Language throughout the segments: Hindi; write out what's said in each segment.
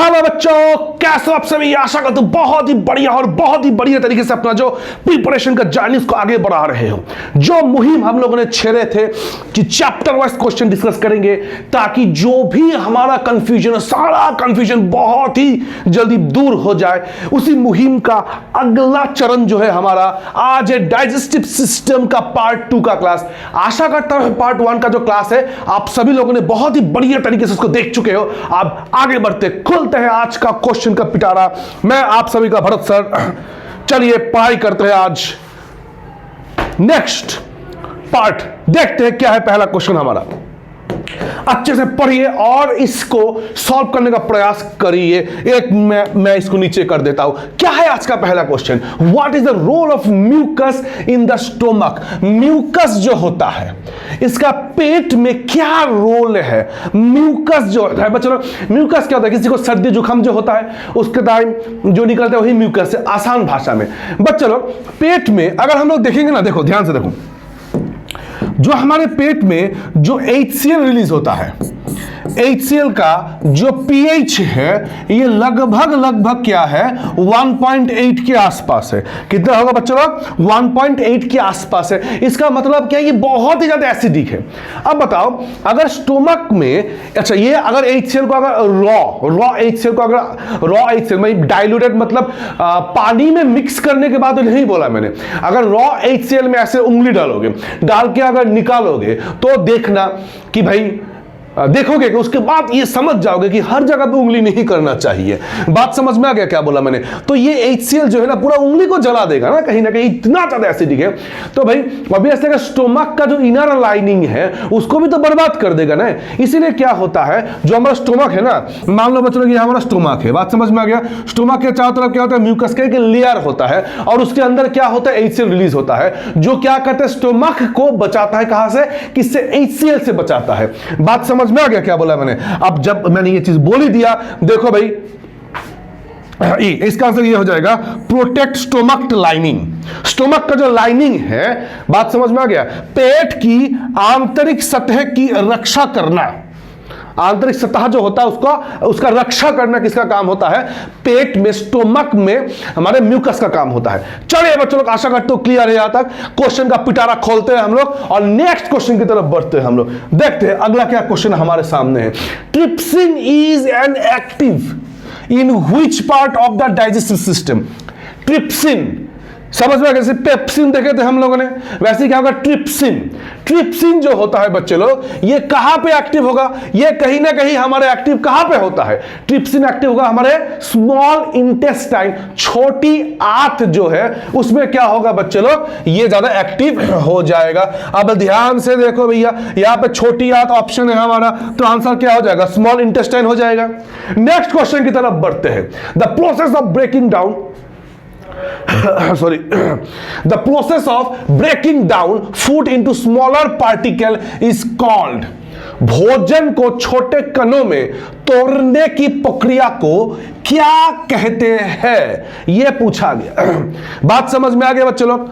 हेलो बच्चों, कैसे आप सभी। आशा करता हूं बहुत ही बढ़िया और बहुत ही बढ़िया तरीके से अपना जो प्रिपरेशन का जर्नी उसको आगे बढ़ा रहे हो। जो मुहिम हम लोगों ने छेड़े थे कि चैप्टर वाइज क्वेश्चन डिस्कस करेंगे ताकि जो भी हमारा कंफ्यूजन है, सारा कंफ्यूजन बहुत ही जल्दी दूर हो जाए, उसी मुहिम का अगला चरण जो है हमारा आज है डाइजेस्टिव सिस्टम का पार्ट 2 का क्लास। आशा करता हूं पार्ट 1 का जो क्लास है आप सभी लोगों ने बहुत ही बढ़िया तरीके से उसको देख चुके हो। आप आगे बढ़ते खोलते हैं आज का क्वेश्चन का पिटारा। मैं आप सभी का भरत सर, चलिए पढ़ाई करते हैं आज। नेक्स्ट पार्ट देखते हैं क्या है। पहला क्वेश्चन हमारा, अच्छे से पढ़िए और इसको सॉल्व करने का प्रयास करिए। एक मैं इसको नीचे कर देता हूं। क्या है आज का पहला question? What is the role of mucus in the stomach? Mucus जो होता है इसका पेट में क्या रोल है? म्यूकस जो है बच्चों, म्यूकस क्या होता है? किसी को सर्दी जुकाम जो होता है उसके टाइम जो निकलता है वही म्यूकस है आसान भाषा में। बच्चों पेट में अगर हम लोग देखेंगे ना, देखो ध्यान से देखो, जो हमारे पेट में जो HCl रिलीज होता है, HCl का जो pH है ये लगभग क्या है 1.8 के आसपास है। कितना होगा बच्चों? 1.8 के आसपास है। इसका मतलब क्या है? ये बहुत ही ज्यादा एसिडिक है। अब बताओ अगर स्टोमक में, अच्छा ये अगर HCl को अगर रॉ HCl को अगर रॉ HCl में डाइल्यूटेड मतलब पानी में मिक्स करने के बाद नहीं बोला मैंने, अगर रॉ HCl में ऐसे उंगली डालोगे, डाल के अगर निकालोगे तो देखना कि भाई देखोगे कि उसके बाद ये समझ जाओगे कि हर जगह पे उंगली नहीं करना चाहिए। बात समझ में आ गया क्या बोला मैंने? तो ये HCl जो है ना पूरा उंगली को जला देगा ना कहीं ना कहीं, इतना ज्यादा एसिडिक है। तो भाई ऑब्वियसली अगर स्टोमक का जो इनर लाइनिंग है उसको भी तो बर्बाद कर देगा ना। इसीलिए क्या होता है, जो हमारा स्टोमक है ना, मान लो बच्चों ये हमारा स्टोमक है, बात समझ में आ गया। स्टोमक के चारों तरफ क्या होता है? म्यूकस का एक लेयर होता है और उसके अंदर क्या होता है? HCl रिलीज होता है जो क्या करता है? स्टोमक को बचाता है। कहां से? किससे? HCl से बचाता है। बात समझ में आ गया क्या बोला मैंने? अब जब मैंने ये चीज बोल ही दिया, देखो भाई इसका आंसर ये हो जाएगा प्रोटेक्ट स्टोमक लाइनिंग। स्टोमक का जो लाइनिंग है, बात समझ में आ गया, पेट की आंतरिक सतह की रक्षा करना। आंतरिक सतह जो होता है उसका रक्षा करना किसका काम होता है? पेट में, स्टोमक में हमारे म्यूकस का काम होता है। चलिए बच्चों लोग, आशा करते हो क्लियर है यहां तक। क्वेश्चन का पिटारा खोलते हैं हम लोग और नेक्स्ट क्वेश्चन की तरफ बढ़ते हैं हम लोग। देखते हैं अगला क्या क्वेश्चन हमारे सामने है। Trypsin is an active in which part of the digestive system? Trypsin समझ में, जैसे पेप्सिन देखे थे हम लोगों ने, वैसे क्या होगा? ट्रिप्सिन। ट्रिप्सिन जो होता है बच्चे लोग, ये कहां पे एक्टिव होगा? ये कहीं ना कहीं हमारे एक्टिव कहां पे होता है? ट्रिप्सिन एक्टिव होगा हमारे स्मॉल इंटेस्टाइन, छोटी आंत जो है उसमें क्या होगा बच्चे लोग? ये ज्यादा एक्टिव हो जाएगा। अब ध्यान से देखो भैया, यहां पे छोटी आंत ऑप्शन है हमारा, तो आंसर क्या हो जाएगा? स्मॉल इंटेस्टाइन हो जाएगा। नेक्स्ट क्वेश्चन की तरफ बढ़ते हैं। The process of breaking down the process of breaking down food into smaller particle is called, भोजन को छोटे कणों में तोड़ने की प्रक्रिया को क्या कहते हैं? यह पूछा गया। बात समझ में आ गया बच्चों लोग?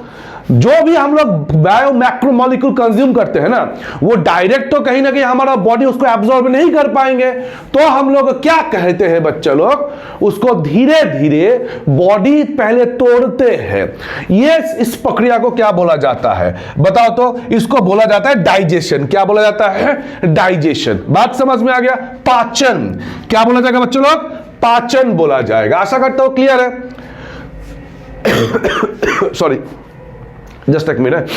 जो भी हम लोग बायो मैक्रोमोलिक्यूल कंज्यूम करते हैं ना, वो डायरेक्ट तो कहीं ना कहीं हमारा बॉडी उसको एब्जॉर्ब नहीं कर पाएंगे, तो हम लोग क्या कहते हैं बच्चे लोग? उसको धीरे धीरे बॉडी पहले तोड़ते हैं। ये इस प्रक्रिया को क्या बोला जाता है बताओ तो? इसको बोला जाता है डाइजेशन। क्या बोला जाता है? डाइजेशन। बात समझ में आ गया? पाचन। क्या बोला जाएगा बच्चों लोग? पाचन बोला जाएगा। आशा करता हूं क्लियर है। सॉरी, जस्ट एक मिनट।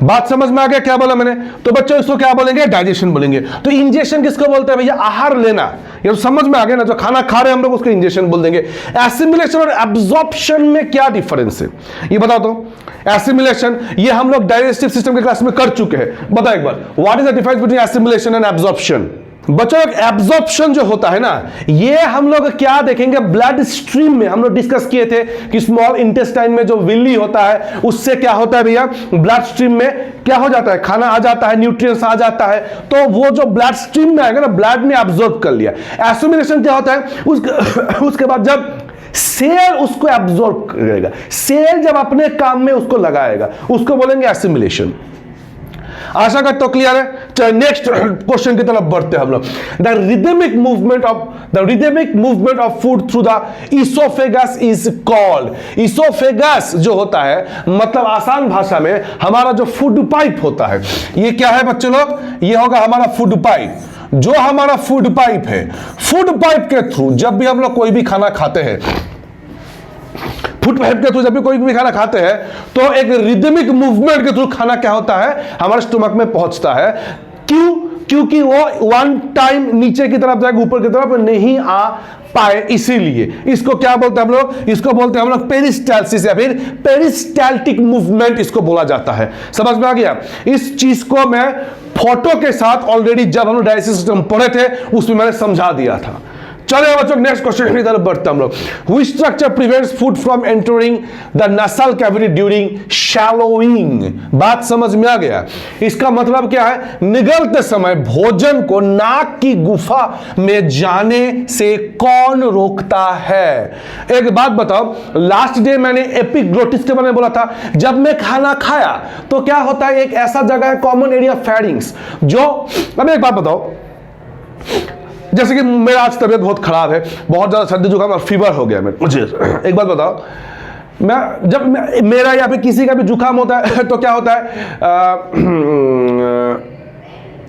बात समझ में आ गया क्या बोला मैंने? तो बच्चों इसको क्या बोलेंगे? डाइजेशन बोलेंगे। तो इंजेक्शन किसको बोलते हैं भैया? आहार लेना। ये तो समझ में आ गया ना, जो खाना खा रहे हैं हम लोग उसको इंजेक्शन बोल देंगे। एसिमिलेशन और एब्जॉर्प्शन में क्या डिफरेंस है ये बताओ तो? एसिमिलेशन ये हम लोग डाइजेस्टिव सिस्टम के क्लास में कर चुके हैं। बताओ एक बार, what is the difference between assimilation and absorption? बच्चों एब्जॉर्प्शन जो होता है ना, ये हम लोग क्या देखेंगे? ब्लड स्ट्रीम में हम लोग डिस्कस किए थे कि स्मॉल इंटेस्टाइन में जो विल्ली होता है उससे क्या होता है भैया? ब्लड स्ट्रीम में क्या हो जाता है? खाना आ जाता है, न्यूट्रिएंट्स आ जाता है, तो वो जो ब्लड स्ट्रीम में आएगा ना, ब्लड ने एब्जॉर्ब कर लिया। एसिमिलेशन क्या होता है? उसके बाद जब सेल उसको एब्जॉर्ब करेगा, सेल जब अपने काम में उसको लगाएगा, उसको बोलेंगे एसिमिलेशन। आशा करता हूं क्लियर है। नेक्स्ट क्वेश्चन की तरफ बढ़ते हैं हम लोग। The rhythmic movement of food through the oesophagus is called. Oesophagus जो होता है, मतलब आसान भाषा में हमारा जो फूड पाइप होता है, ये क्या है बच्चे लोग? ये होगा हमारा फूड पाइप। जो हमारा फूड पाइप है, फूड पाइप के थ्रू जब भी हम लोग कोई भी खाना खाते हैं, फूड पाइप के थ्रू जब भी कोई भी खाना खाते हैं, तो एक रिदमिक मूवमेंट के थ्रू खाना क्या होता है, हमारे स्टमक में पहुंचता है। क्यों? क्योंकि वो वन टाइम नीचे की तरफ जाएगा, ऊपर की तरफ नहीं आ पाए, इसीलिए इसको क्या बोलते हैं हम लोग? इसको बोलते हैं हम लोग पेरिस्टाल्सिस या फिर पेरिस्टाल्टिक मूवमेंट इसको बोला जाता है। समझ में आ गया? इस चीज को मैं फोटो के साथ ऑलरेडी जब हम लोग डाइजेस्टिव सिस्टम पढ़े थे उसमें मैंने समझा दिया था। चलिए बच्चों नेक्स्ट क्वेश्चन की तरफ बढ़ते हम लोग। Which structure prevents food from entering the नसल कैविटी ड्यूरिंग शैलोइंग? बात समझ में आ गया? इसका मतलब क्या है? निगलते समय भोजन को नाक की गुफा में जाने से कौन रोकता है? एक बात बताओ, लास्ट डे मैंने एपिग्लोटिस के बारे में बोला था। जब मैं खाना खाया तो क्या होता है, एक ऐसा जगह है कॉमन एरिया फेरिंग्स, जो अब एक बात बताओ, जैसे कि मेरा आज तबीयत बहुत खराब है, बहुत ज़्यादा सर्दी जुकाम और फीवर हो गया मुझे। एक बात बताओ, मेरा या फिर किसी का भी जुकाम होता है तो क्या होता है,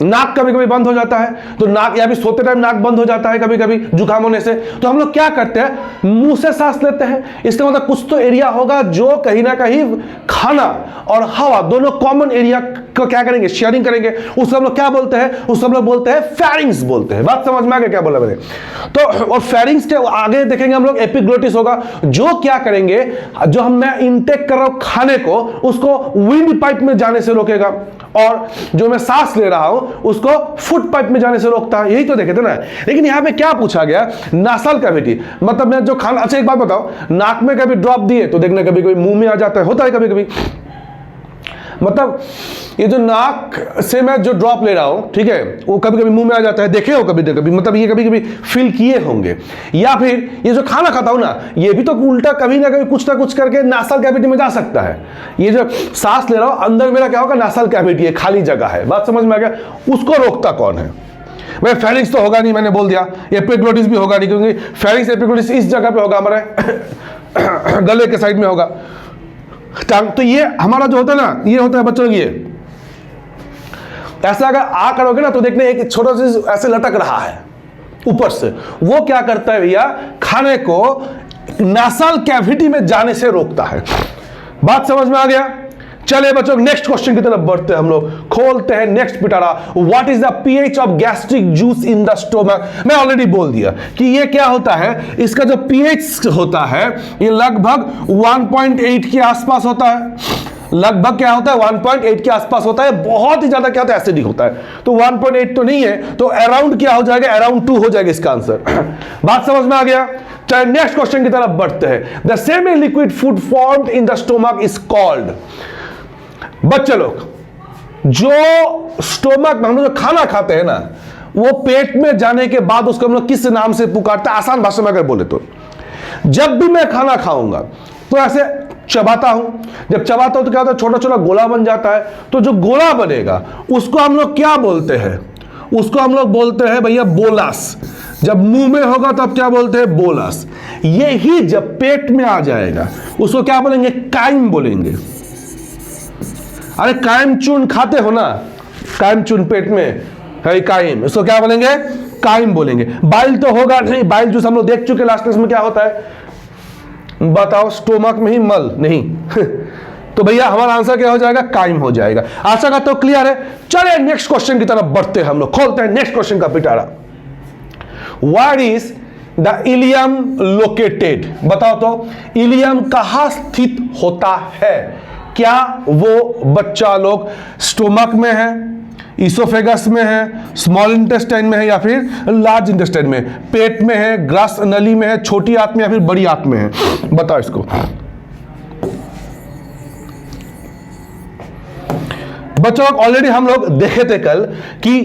नाक कभी कभी बंद हो जाता है, तो नाक या फिर सोते टाइम नाक बंद हो जाता है कभी कभी जुकाम होने से। तो हम लोग क्या करते हैं, मुंह से सांस लेते हैं। इसका मतलब कुछ तो एरिया होगा जो कहीं ना कहीं खाना और हवा दोनों कॉमन एरिया को क्या करेंगे, शेयरिंग करेंगे। उसको हम लोग क्या बोलते हैं? उसको हम लोग बोलते हैं फेरिंग्स बोलते हैं। बात समझ में आ गया क्या बोला मैंने? तो और फेरिंग्स के आगे देखेंगे हम लोग एपिग्लोटिस होगा, जो क्या करेंगे, जो हम मैं इनटेक कर रहा हूं खाने को, उसको विंड पाइप में जाने से रोकेगा, और जो मैं सांस ले रहा हूं उसको फुट पाइप में जाने से रोकता है। यही तो देखे थे ना। लेकिन यहां पे क्या पूछा गया, नासल कैविटी, मतलब मैं जो खाना, अच्छा एक बात बताओ, नाक में कभी ड्रॉप दिए तो देखना कभी कभी मुंह में आ जाता है, होता है कभी कभी। मतलब ये जो नाक से मैं जो ड्रॉप ले रहा हूं, ठीक है, वो कभी कभी मुंह में आ जाता है, देखे हो कभी कभी, मतलब ये कभी कभी फील किए होंगे। या फिर ये जो खाना खाता हूं ना, ये भी तो उल्टा कभी ना कभी कुछ ना कुछ करके नासल कैविटी में जा सकता है। ये जो सांस ले रहा हूं, अंदर मेरा क्या होगा, नासल कैविटी है, खाली जगह है। बात समझ में आ गया? उसको रोकता कौन है? भाई फेरिंग्स तो होगा नहीं, मैंने बोल दिया। एपिग्लोटिस भी होगा नहीं, क्योंकि फेरिंग्स एपिग्लोटिस इस जगह पे होगा, हमारे गले के साइड में होगा। तो ये हमारा जो होता है ना, ये होता है बच्चों, ये ऐसा अगर आ करोगे ना तो देखने एक छोटा सा ऐसे लटक रहा है ऊपर से, वो क्या करता है भैया, खाने को नासल कैविटी में जाने से रोकता है। बात समझ में आ गया? चलिए बच्चों नेक्स्ट क्वेश्चन की तरफ बढ़ते हैं हम लोग, खोलते हैं next Pitara. What is the pH of gastric juice in the stomach? मैं ऑलरेडी बोल दिया कि ये क्या होता है, इसका जो पीएच होता है ये लगभग 1.8 के आसपास होता है। लगभग क्या होता है, 1.8 के आसपास होता है। बहुत ही ज्यादा क्या होता है, एसिडिक होता है। तो 1.8 तो नहीं है, तो अराउंड क्या हो जाएगा, अराउंड 2 हो जाएगा इसका आंसर। बात समझ में आ गया? चलिए नेक्स्ट क्वेश्चन की तरफ बढ़ते हैं। The semi liquid food formed in the stomach is called. बच्चे लोग, जो स्टोमक में हम लोग जो खाना खाते हैं ना, वो पेट में जाने के बाद उसको हम लोग किस नाम से पुकारते हैं? आसान भाषा में अगर बोले तो, जब भी मैं खाना खाऊंगा तो ऐसे चबाता हूं। जब चबाता हूं तो क्या होता है, छोटा छोटा गोला बन जाता है। तो जो गोला बनेगा उसको हम लोग क्या बोलते हैं? उसको हम लोग बोलते हैं भैया बोलस। जब मुंह में होगा तब क्या बोलते हैं, बोलस। यही जब पेट में आ जाएगा उसको क्या बोलेंगे, काइम बोलेंगे। अरे काइम चून खाते हो ना, काइम चून पेट में है काइम, इसको क्या बोलेंगे, काइम बोलेंगे। बाइल तो होगा नहीं, बाइल जूस हम लोग देख चुके लास्ट क्लास में, क्या होता है बताओ, स्टोमक में ही मल नहीं तो भैया हमारा आंसर क्या हो जाएगा, काइम हो जाएगा। आशा का तो क्लियर है। चलिए नेक्स्ट क्वेश्चन की तरफ बढ़ते हैं हम लोग, खोलते हैं नेक्स्ट क्वेश्चन का पिटारा। What is the ilium located? बताओ तो इलियम कहां स्थित होता है? क्या वो बच्चा लोग स्टोमक में है, इसोफेगस में है, स्मॉल इंटेस्टाइन में है, या फिर लार्ज इंटेस्टाइन में, पेट में है, ग्रास नली में है, छोटी आंत में या फिर बड़ी आंत में है? बताओ इसको। बच्चों ऑलरेडी हम लोग देखे थे कल कि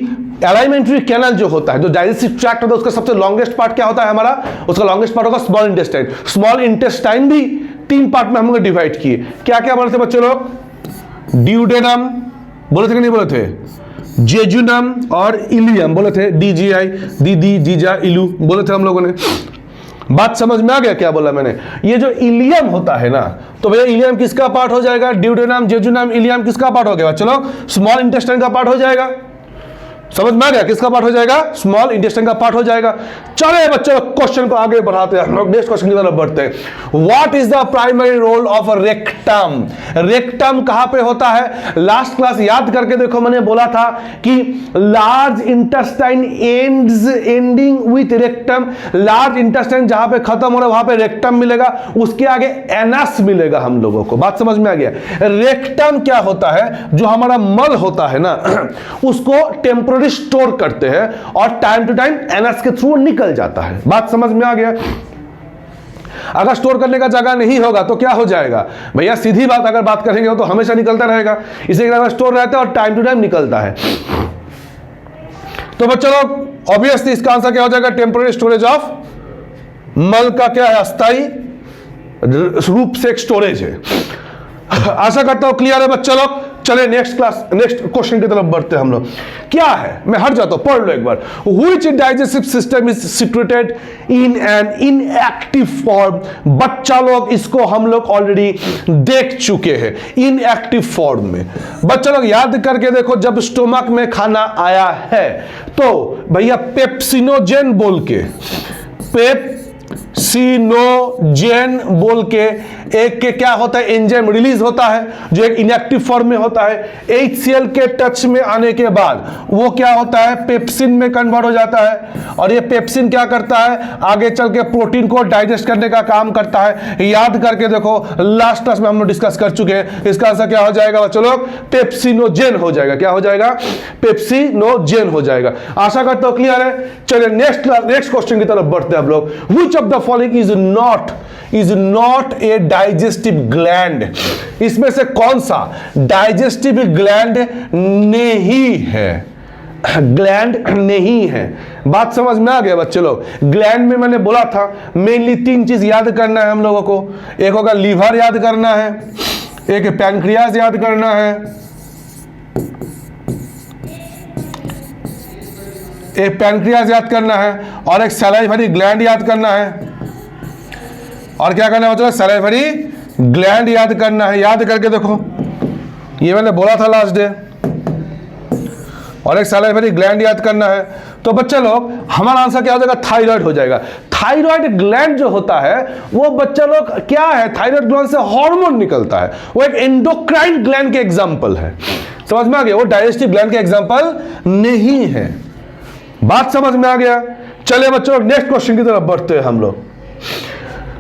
एलाइमेंट्री कैनल जो होता है, जो डाइजेस्टिव ट्रैक्ट होता है, उसका सबसे लॉन्गेस्ट पार्ट क्या होता है हमारा, उसका लॉन्गेस्ट पार्ट होगा स्मॉल इंटेस्टाइन। स्मॉल इंटेस्टाइन भी 3 पार्ट में हम लोग डिवाइड किए। क्या क्या बोले थे बच्चे लोग, ड्यूडेनम बोले थे कि नहीं बोले थे, जेजुनम और इलियम बोले थे, DGI, दीदी जीजा इलू बोले थे हम लोगों ने। बात समझ में आ गया क्या बोला मैंने? ये जो इलियम होता है ना, तो भैया इलियम किसका पार्ट हो जाएगा? ड्यूडेनम, जेजुनम, इलियम किसका पार्ट हो गया? चलो स्मॉल इंटेस्टाइन का पार्ट हो जाएगा। समझ में आ गया? किसका पार्ट हो जाएगा? स्मॉल इंटेस्टाइन का पार्ट हो जाएगा। चले बच्चों क्वेश्चन को आगे बढ़ाते हैं हम लोग, नेक्स्ट क्वेश्चन की तरफ बढ़ते हैं। What is the primary role of rectum? Rectum कहां पे होता है? लास्ट क्लास याद करके देखो, मैंने बोला था कि large intestine ending with rectum, large intestine जहां पे खत्म हो रहा है वहां पे रेक्टम मिलेगा, उसके आगे एनस मिलेगा हम लोगों को। बात समझ में आ गया? रेक्टम क्या होता है? जो हमारा मल होता है ना उसको टेम्पोररी स्टोर करते हैं और टाइम टू टाइम एनस के थ्रू निकल जाता है। बात समझ में आ गया? अगर स्टोर करने का जगह नहीं होगा तो क्या हो जाएगा भैया? सीधी बात, अगर बात करेंगे तो हमेशा निकलता रहेगा, इसी के स्टोर रहता है और टाइम टू टाइम निकलता है। तो बच्चों लोग ऑब्वियसली इसका आंसर क्या हो जाएगा? टेम्पोररी स्टोरेज ऑफ मल का क्या है? अस्थायी रूप से एक स्टोरेज है। आशा करता हूं क्लियर है बच्चों लोग। चले नेक्स्ट क्वेश्चन की तरफ बढ़ते हैं हम लोग। क्या है? मैं हट जाता हूं, पढ़ लो एक बार। Which digestive system is situated in an inactive form? बच्चा लोग इसको हम लोग ऑलरेडी देख चुके हैं इनएक्टिव फॉर्म में। बच्चा लोग याद करके देखो, जब स्टोमक में खाना आया है तो भैया पेप्सिनोजेन बोल के, पेप्सिनोजेन बोल के एक के क्या होता है? एंजाइम रिलीज होता है जो एक इनएक्टिव फॉर्म में होता है। HCl के टच में आने के बाद वो क्या होता है? पेप्सिन में कन्वर्ट हो जाता है और ये पेप्सिन क्या करता है? आगे चल के प्रोटीन को डाइजेस्ट करने का काम करता है। याद करके देखो, लास्ट क्लास में हम लोग डिस्कस कर चुके हैं। इसका आंसर क्या हो जाएगा बच्चों लोग? पेप्सिनोजेन हो जाएगा। क्या हो जाएगा? पेप्सिनोजेन हो जाएगा। आशा करता हूं क्लियर है। चलिए नेक्स्ट क्वेश्चन की तरफ बढ़ते हैं हम लोग। Which of the following is not a digestive gland? इसमें से कौन सा डाइजेस्टिव ग्लैंड नहीं है? ग्लैंड नहीं है। बात समझ में आ गया बच्चे लोग? ग्लैंड में मैंने बोला था मेनली 3 चीज याद करना है हम लोगों को। एक होगा लीवर याद करना है, एक पैनक्रियाज याद करना है, एक पैनक्रियाज याद करना है और एक सलाइवरी ग्लैंड याद करना है। और क्या करना है बच्चों? सलाइवरी ग्लैंड याद करना है। याद करके देखो, ये मैंने बोला था लास्ट डे। और एक सलाइवरी ग्लैंड याद करना है। तो बच्चे लोग हमारा आंसर क्या हो जाएगा? थायराइड हो जाएगा। थायराइड ग्लैंड जो होता है वो बच्चे लोग क्या है? थायराइड ग्लैंड से हार्मोन निकलता है। वो एक एंडोक्राइन ग्लैंड के एग्जांपल है। समझ में आ गया? वो डाइजेस्टिव ग्लैंड के एग्जांपल नहीं है। बात समझ में आ गया? चले बच्चों नेक्स्ट क्वेश्चन की तरफ बढ़ते हैं हम लोग।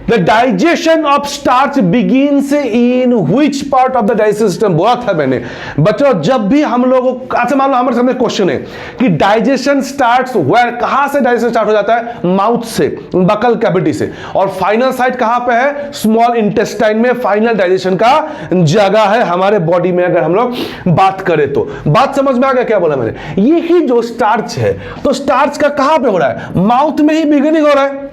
The digestion of starch begins in which part of the digestive system? बोला था मैंने बच्चों, जब भी हम लोगों, अच्छा मान लो हमारे सामने क्वेश्चन है कि डाइजेशन स्टार्ट्स वेयर, कहां से डाइजेशन स्टार्ट हो जाता है? माउथ से, बकल कैविटी से। और फाइनल साइट कहां पे है? स्मॉल इंटेस्टाइन में फाइनल डाइजेशन का जगह है हमारे बॉडी में, अगर हम लोग बात करें तो। बात समझ में आ गया क्या बोला मैंने? यही जो स्टार्च है, तो स्टार्च का कहां पे हो रहा है? माउथ में ही बिगिनिंग हो रहा है।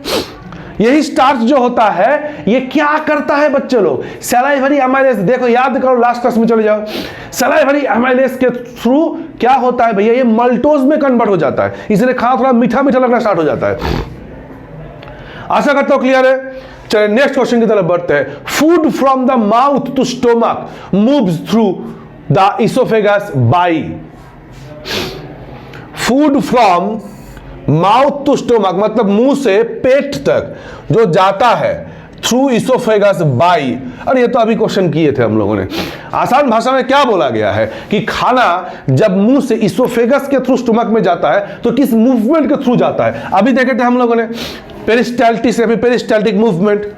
यही स्टार्च जो होता है ये क्या करता है बच्चे लोग? सलाइवरी एमाइलेज, देखो याद करो, लास्ट क्लास में चले जाओ। सलाइवरी एमाइलेज के थ्रू क्या होता है भैया? ये मल्टोज में कन्वर्ट हो जाता है, इसलिए खाना थोड़ा मीठा मीठा लगना स्टार्ट हो जाता है। आशा करता हूं क्लियर है। चलिए नेक्स्ट क्वेश्चन की तरफ बढ़ते हैं। Food from the mouth to stomach moves through the oesophagus by. Food from mouth to stomach मतलब मुंह से पेट तक जो जाता है थ्रू इसोफेगस बाई। अरे ये तो अभी क्वेश्चन किए थे हम लोगों ने। आसान भाषा में क्या बोला गया है कि खाना जब मुंह से इसोफेगस के थ्रू स्टोमक में जाता है तो किस मूवमेंट के थ्रू जाता है? अभी देखे थे हम लोगों ने पेरिस्टाल्टिक से पेरिस्टाल्टिक मूवमेंट,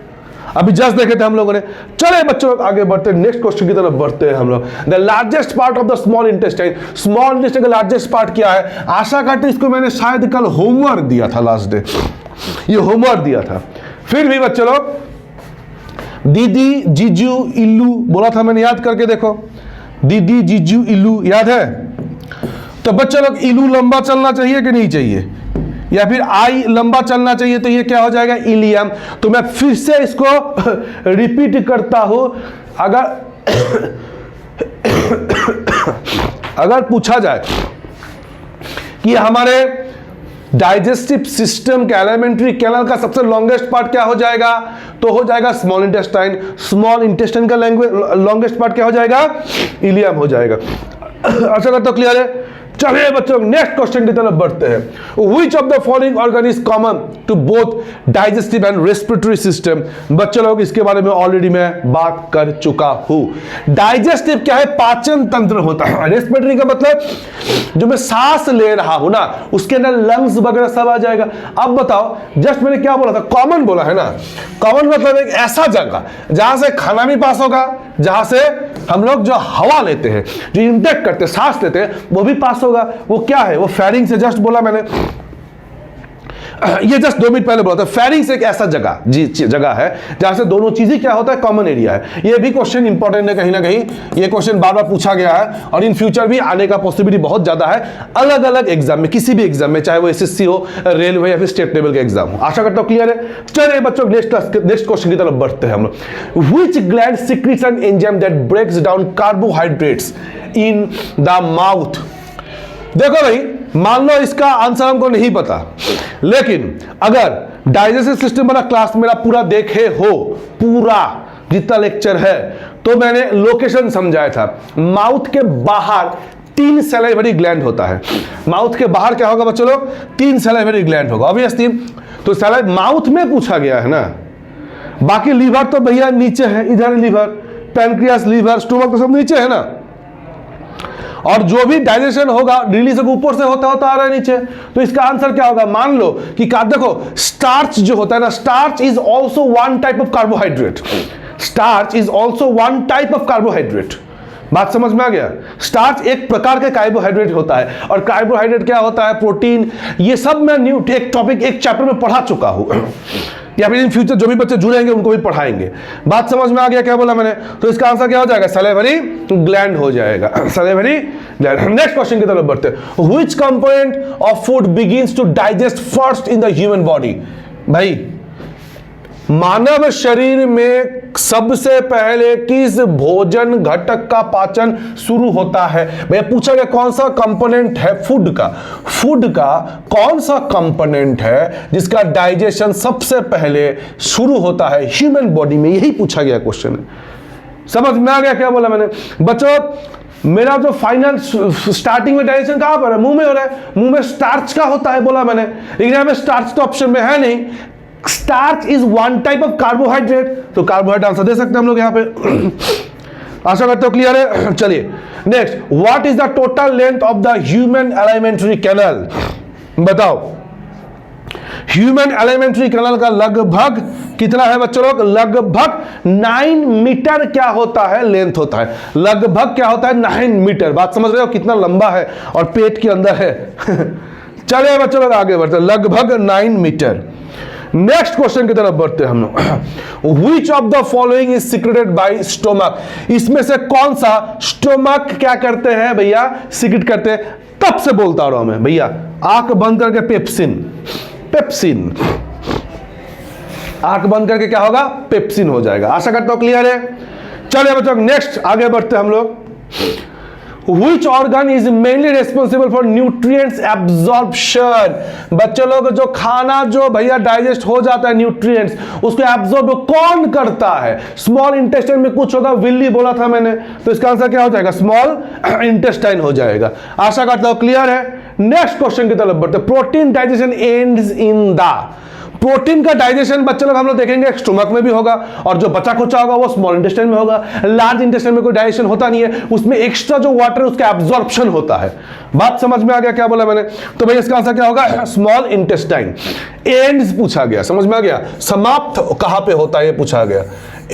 अभी जस्ट देखे थे हम लोगों ने। चले बच्चों आगे बढ़ते हैं, नेक्स्ट क्वेश्चन की तरफ बढ़ते हैं हम लोग। The largest part of the small intestine, small intestine का लार्जेस्ट पार्ट क्या है? आशा करते इसको मैंने शायद कल होमवर्क दिया था, लास्ट डे ये होमवर्क दिया था। फिर भी बच्चे लोग दीदी जीजू इल्लू बोला था मैंने, याद करके देखो। दीदी जीजू इल्लू याद है? तो बच्चे लोग इल्लू लंबा चलना चाहिए कि नहीं चाहिए, या फिर आई लंबा चलना चाहिए? तो ये क्या हो जाएगा? इलियम। तो मैं फिर से इसको रिपीट करता हूं। अगर पूछा जाए कि हमारे डाइजेस्टिव सिस्टम के एलिमेंट्री कैनल का सबसे लॉन्गेस्ट पार्ट क्या हो जाएगा? तो हो जाएगा स्मॉल इंटेस्टाइन। स्मॉल इंटेस्टाइन का लॉन्गेस्ट पार्ट क्या हो जाएगा? इलियम हो जाएगा। अच्छा करते हो क्लियर है? चलिए बच्चों नेक्स्ट क्वेश्चन की तरफ बढ़ते हैं। Which of the following organ is common to both digestive and respiratory system? बच्चों लोग इसके बारे में ऑलरेडी मैं बात कर चुका हूं। डाइजेस्टिव क्या है? पाचन तंत्र होता है। रेस्पिरेटरी का मतलब जो मैं सांस ले रहा हूं ना, उसके अंदर लंग्स वगैरह सब आ जाएगा। अब बताओ, जस्ट मैंने क्या बोला था? कॉमन बोला है ना। कॉमन मतलब एक ऐसा जगह जहां से खाना भी पास होगा, जहां से हम लोग जो हवा लेते हैं, जो इंटेक करते हैं, सांस लेते हैं, वो भी पास होगा। वो क्या है? वो फेरिंग से जस्ट बोला मैंने, ये जस्ट 2 मिनट पहले बोला था। फेरिंग्स एक ऐसा जगह है जहां से दोनों चीजें क्या होता है? कॉमन एरिया है। ये भी क्वेश्चन इंपॉर्टेंट है कहीं ना कहीं। ये क्वेश्चन बार बार पूछा गया है और इन फ्यूचर भी आने का पॉसिबिलिटी बहुत ज्यादा है, अलग अलग एग्जाम में, किसी भी एग्जाम में, चाहे वो एसएससी हो, रेलवे या फिर स्टेट लेवल के एग्जाम हो। आशा करता हूं क्लियर है। चलिए बच्चों नेक्स्ट क्वेश्चन की तरफ बढ़ते हैं हम लोग। Which gland secretes an enzyme that breaks down carbohydrates in the mouth? देखो भाई, मान लो इसका आंसर हमको नहीं पता, लेकिन अगर डाइजेस्टिव सिस्टम वाला क्लास मेरा पूरा देखे हो, पूरा जितना लेक्चर है, तो मैंने लोकेशन समझाया था। माउथ के बाहर 3 सैलिवरी ग्लैंड होता है। माउथ के बाहर क्या होगा बच्चों लोग? 3 सैलिवरी ग्लैंड होगा ऑब्वियसली। तो माउथ में पूछा गया है ना। बाकी लीवर तो भैया नीचे है, इधर लीवर, पैनक्रियास, लीवर, स्टोमक तो सब नीचे है ना। और जो भी डाइजेशन होगा रिलीज ऊपर से होता होता आ रहा है नीचे। तो इसका आंसर क्या होगा? मान लो कि देखो, स्टार्च जो होता है ना, starch is also one type of carbohydrate. Starch is also one type of carbohydrate. बात समझ में आ गया? स्टार्च एक प्रकार का कार्बोहाइड्रेट होता है। और कार्बोहाइड्रेट क्या होता है? प्रोटीन। ये सब मैं एक टॉपिक, एक चैप्टर में पढ़ा चुका हूं, या फिर इन फ्यूचर जो भी बच्चे जुड़ेंगे उनको भी पढ़ाएंगे। बात समझ में आ गया क्या बोला मैंने? तो इसका आंसर क्या हो जाएगा? सैलिवरी ग्लैंड हो जाएगा। Salivary gland. नेक्स्ट क्वेश्चन की तरफ बढ़ते हैं। Which component of food begins to digest first in the human body? भाई, मानव शरीर में सबसे पहले किस भोजन घटक का पाचन शुरू होता है? भैया पूछा गया कौन सा कंपोनेंट है फूड का। फूड का कौन सा कंपोनेंट है जिसका डाइजेशन सबसे पहले शुरू होता है ह्यूमन बॉडी में? यही पूछा गया क्वेश्चन है। समझ में आ गया क्या बोला मैंने? बच्चों, मेरा जो फाइनल स्टार्टिंग में डाइजेशन कहां पर है? मुंह में हो रहा है। मुंह में स्टार्च का होता है बोला मैंने, लेकिन यहां पे स्टार्च तो ऑप्शन में है नहीं। Starch is one type of carbohydrate, तो कार्बोहाइड्रेट आंसर दे सकते हैं हम लोग यहां पे। आशा करते हो क्लियर है। चलिए next, what is the total length of the human alimentary canal? बताओ, ह्यूमन एलिमेंट्री कैनल का लगभग कितना है बच्चों लोग? लगभग 9 मीटर क्या होता है? लेंथ होता है। लगभग क्या होता है? 9 मीटर। बात समझ रहे हो कितना लंबा है और पेट के अंदर है। चलिए बच्चों लोग आगे बढ़ते हैं। लगभग 9 मीटर। नेक्स्ट क्वेश्चन की तरफ बढ़ते हैं हम लोग। Which of the following is secreted by stomach? इसमें से कौन सा स्टोमक क्या करते हैं भैया? सीक्रेट करते हैं। तब से बोलता रहा हूं मैं भैया, आंख बंद करके पेप्सिन। पेप्सिन, आंख बंद करके क्या होगा? पेप्सिन हो जाएगा। आशा करता हूं क्लियर है। चलिए बच्चों नेक्स्ट आगे बढ़ते हैं हम लोग। Which organ is mainly responsible for nutrients absorption? बच्चों लोग, जो खाना जो भैया डाइजेस्ट हो जाता है, न्यूट्रिएंट्स उसको एब्जॉर्ब कौन करता है? स्मॉल इंटेस्टाइन में कुछ होगा, विल्ली बोला था मैंने, तो इसका आंसर क्या हो जाएगा? स्मॉल इंटेस्टाइन हो जाएगा। आशा करता हूं क्लियर है। नेक्स्ट क्वेश्चन की तरफ बढ़ते हैं। Protein digestion ends in the. Protein का डाइजेशन बच्चे लोग हम लोग देखेंगे स्टोमक में भी होगा, और जो बचा खुचा होगा वो स्मॉल इंटेस्टाइन में होगा। लार्ज इंटेस्टाइन में कोई डाइजेशन होता नहीं है, उसमें एक्स्ट्रा जो वाटर है उसका एब्जॉर्प्शन होता है। बात समझ में आ गया क्या बोला मैंने? तो भाई इसका आंसर क्या होगा? Small intestine. एंड्स पूछा गया, समझ में आ गया? समाप्त कहां पे होता है ये पूछा गया,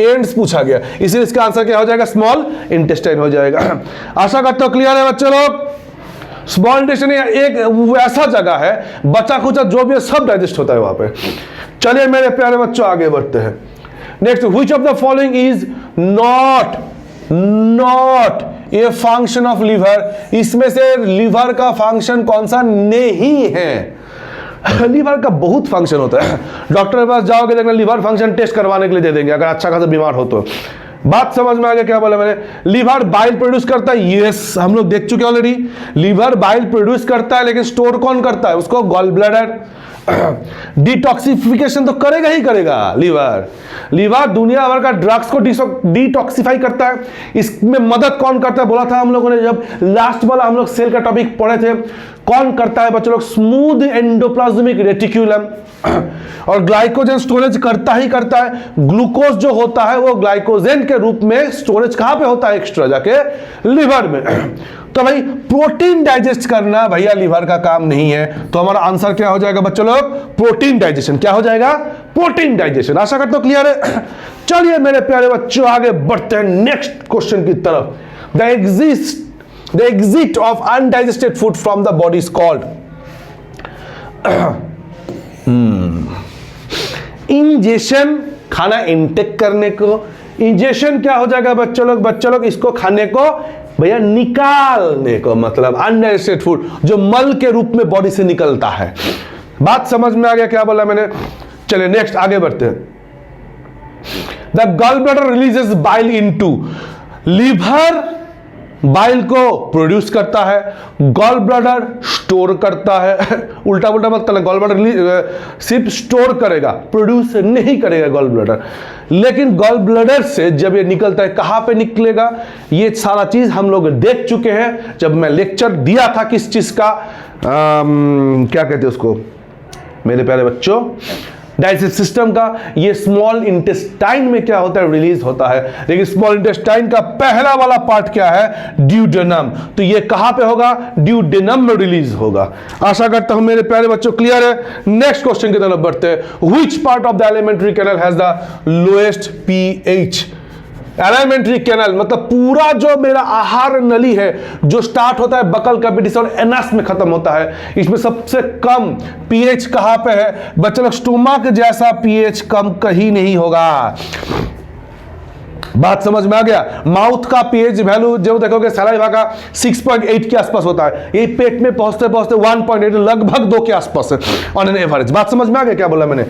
एंड्स पूछा गया, इसलिए इसका आंसर क्या हो जाएगा? स्मॉल इंटेस्टाइन हो जाएगा। आशा करता हूं क्लियर है बच्चे लोग। स्मॉल इंटेस्टाइन एक ऐसा जगह है, बचा खुचा जो भी है सब डाइजेस्ट होता है वहां पे। चलिए मेरे प्यारे बच्चों आगे बढ़ते हैं। Next, which of the following is not a function of liver? इसमें से लिवर का फंक्शन कौन सा नहीं है? लिवर का बहुत फंक्शन होता है। डॉक्टर के पास जाओगे देखना लिवर फंक्शन टेस्ट करवाने के लिए दे देंगे अगर अच्छा खासा बीमार हो तो। बात समझ में आ गया क्या बोला मैंने? लीवर बाइल प्रोड्यूस करता है, यस हम लोग देख चुके ऑलरेडी। लीवर बाइल प्रोड्यूस करता है, लेकिन स्टोर कौन करता है उसको? Gall bladder. डिटॉक्सिफिकेशन तो करेगा ही करेगा लीवर। लीवर दुनिया भर का ड्रग्स को डिटॉक्सिफाई करता है। इसमें मदद कौन करता है? बोला था हम लोगों ने जब लास्ट वाला हम लोग सेल का टॉपिक पढ़े थे। कौन करता है बच्चों लोग? Smooth endoplasmic reticulum. और ग्लाइकोजन स्टोरेज करता ही करता है। ग्लूकोज जो होता है वो ग्लाइकोजन के रूप में स्टोरेज कहां पे होता है? एक्स्ट्रा जाके लिवर में। तो भाई प्रोटीन डाइजेस्ट करना भैया लिवर का काम नहीं है। तो हमारा आंसर क्या हो जाएगा बच्चों लोग? Protein digestion. क्या हो जाएगा? Protein digestion. आशा करता हूं क्लियर है। चलिए मेरे प्यारे बच्चों आगे बढ़ते हैं नेक्स्ट क्वेश्चन की तरफ। The exit of undigested food from the body is called ingestion. खाना इनटेक करने को इंजेशन क्या हो जाएगा बच्चों लोग? बच्चों लोग इसको खाने को भैया निकालने को, मतलब अनडाइजेस्टेड फूड जो मल के रूप में बॉडी से निकलता है। बात समझ में आ गया क्या बोला मैंने? चलिए नेक्स्ट आगे बढ़ते हैं। The gall bladder releases bile into. Liver bile को प्रोड्यूस करता है, गॉल ब्लैडर स्टोर करता है। उल्टा उल्टा मत करना, गॉल ब्लैडर सिर्फ स्टोर करेगा, प्रोड्यूस नहीं करेगा गॉल ब्लैडर। लेकिन गॉल ब्लैडर से जब ये निकलता है कहां पे निकलेगा? ये सारा चीज हम लोग देख चुके हैं जब मैं लेक्चर दिया था किस चीज का, क्या कहते हैं उसको मेरे प्यारे बच्चों, डाइजेस्टिव सिस्टम का। ये स्मॉल इंटेस्टाइन में क्या होता है? रिलीज होता है। लेकिन स्मॉल इंटेस्टाइन का पहला वाला पार्ट क्या है? ड्यूडेनम। तो ये कहां पे होगा? ड्यूडेनम में रिलीज होगा। आशा करता हूं मेरे प्यारे बच्चों क्लियर है। नेक्स्ट क्वेश्चन की तरफ बढ़ते हैं। Which part of the alimentary canal has the lowest pH? Alimentary canal मतलब पूरा जो मेरा आहार नली है जो स्टार्ट होता है बकल कैविटी और एनस में खत्म होता है, इसमें सबसे कम पीएच कहां पे है बच्चों लोग? स्टोमक जैसा पीएच कम कहीं नहीं होगा। बात समझ में आ गया? माउथ का पीएच वैल्यू जो देखोगे सलाइवा का 6.8 के आसपास होता है। ये पेट में पहुंचते पहुंचते 1.8 लगभग 2 के आसपास है ऑन एन एवरेज। बात समझ में आ गया क्या बोला मैंने?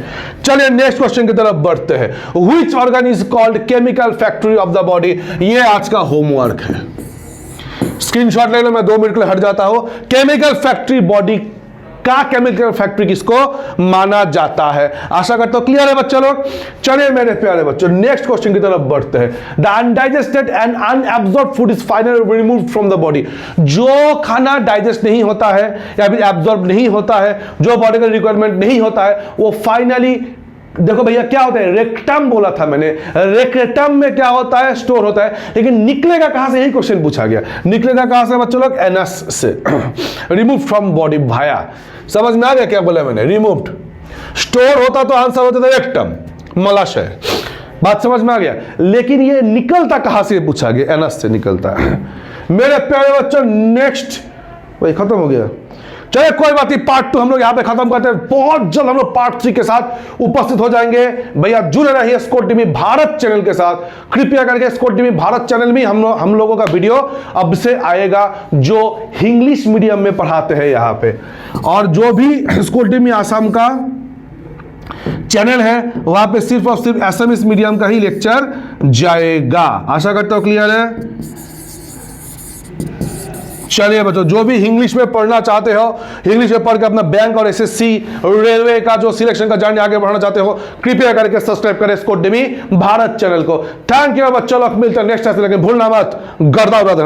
चलिए नेक्स्ट क्वेश्चन की तरफ बढ़ते हैं। Which organ is called chemical factory of the body? ये आज का होमवर्क है। स्क्रीनशॉट ले लो, मैं 2 मिनट के लिए हट जाता हूं। केमिकल फैक्ट्री बॉडी का केमिकल फैक्ट्री किसको माना जाता है? आशा करता हूं क्लियर है बच्चों लोग। चलिए मेरे प्यारे बच्चों नेक्स्ट क्वेश्चन की तरफ बढ़ते हैं। The undigested and unabsorbed food is finally removed from the body. जो खाना डाइजेस्ट नहीं होता है या फिर एब्सॉर्ब नहीं होता है, जो बॉडी का रिक्वायरमेंट नहीं होता है, वो फाइनली देखो भैया क्या होता है? रेक्टम बोला था मैंने। रेक्टम में क्या होता है? स्टोर होता है। लेकिन निकलेगा कहां से? यही क्वेश्चन पूछा गया। निकलेगा कहां से बच्चों लोग? एनस से। रिमूव फ्रॉम बॉडी भाया। समझ में आ गया क्या बोला मैंने? रिमूव्ड। स्टोर होता तो आंसर होता था रेक्टम, मलाशय। बात समझ में आ गया? लेकिन ये निकलता कहां से पूछा गया? एनस से निकलता है। मेरे प्यारे बच्चों नेक्स्ट वही खत्म हो गया। चलिए कोई बात नहीं, पार्ट 2 हम लोग यहां पे खत्म करते हैं। बहुत जल्द हम लोग पार्ट 3 के साथ उपस्थित हो जाएंगे। भैया जुड़े रहिए स्कोर टीवी भारत चैनल के साथ। कृपया करके स्कोर टीवी भारत चैनल में हम लोगों का वीडियो अब से आएगा जो इंग्लिश मीडियम में पढ़ाते हैं यहां पे। और जो भी स्कोर टीवी आसाम का चैनल है वहां पे सिर्फ और सिर्फ एसएमएस मीडियम का ही लेक्चर जाएगा। आशा करता हूं क्लियर है। चलिए बच्चों जो भी इंग्लिश में पढ़ना चाहते हो, इंग्लिश में पढ़ के अपना बैंक और एसएससी रेलवे का जो सिलेक्शन का जर्नी आगे बढ़ना चाहते हो, कृपया करके सब्सक्राइब करें स्कोर टीवी भारत चैनल को। थैंक यू बच्चों लोग, मिलते हैं नेक्स्ट टाइम। लेकिन भूलना मत गर्दा उड़ा देना।